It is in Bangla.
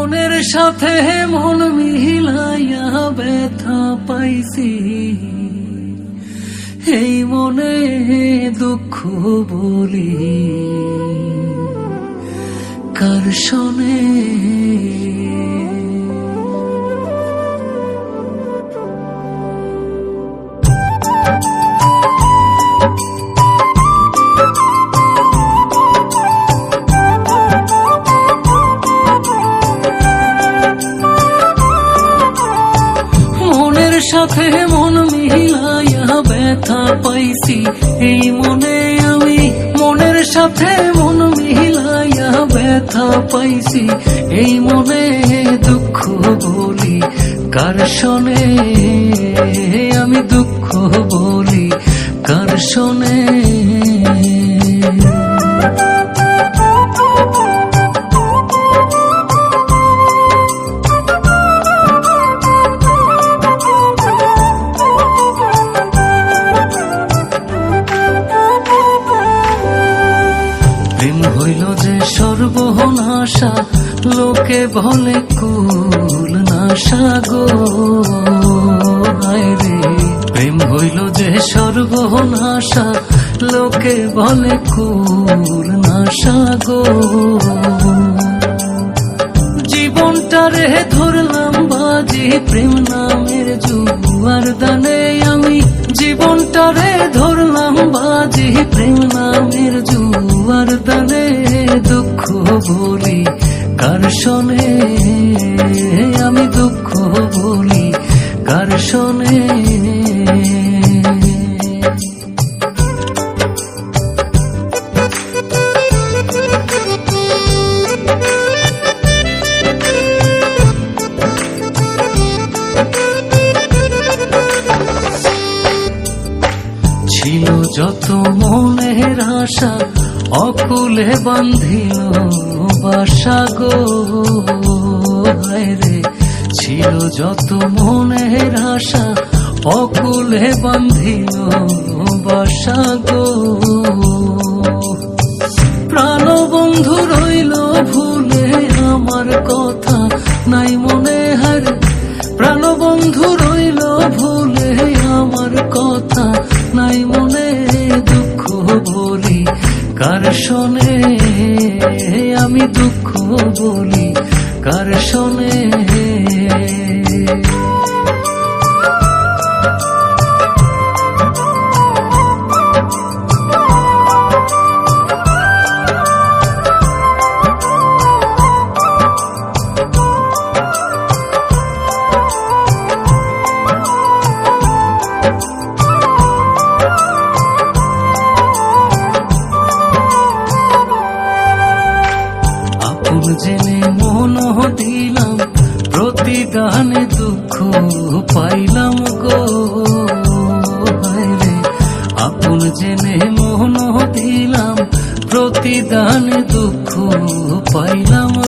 মনের সাথে মন মিলাইয়া ব্যথা পাইছি, এই মনে দুঃখ বলি কার শোনে। সাথে মন মিলাইয়া ব্যথা পাইছি, এই মনে আমি মনের সাথে মন মিলাইয়া ব্যথা পাইছি, এই মনে দুঃখ বলি কার শোনে, আমি দুঃখ বলি কার শোনে। প্রেম হইল যে সর্বনাশা, লোকে বলে কুল নাশা গো হায় রে। প্রেম হইল যে সর্বনাশা, লোকে বলে কুল নাশা গো। জীবনটারে ধরলাম বাজি প্রেম নামের জুয়ার দানে, আমি জীবনটারে ধরলাম বাজি প্রেম নামের জুয়ার দানে, দুঃখ বলি কার শোনে, আমি দুঃখ বলি কার শোনে। ছিল যত মনের আশা, অকুলে বান্ধিল বাসা গো হায় রে। ছিল যত মনের আশা, অকুলে বান্ধিল বাসা গো। প্রাণ বন্ধু রইল ভুলে আমার কথা নাই মনে হার, প্রাণ বন্ধু রইল ভুলে আমার কথা নাই মনে, দুঃখ বলি কার শোনে, আমি দুঃখ বলি কার শোনে। জেনে মন দিলাম প্রতিদানে দুঃখ পাইলাম গো হায় রে। আপন জেনে মন দিলাম প্রতিদানে দুঃখ পাইলাম।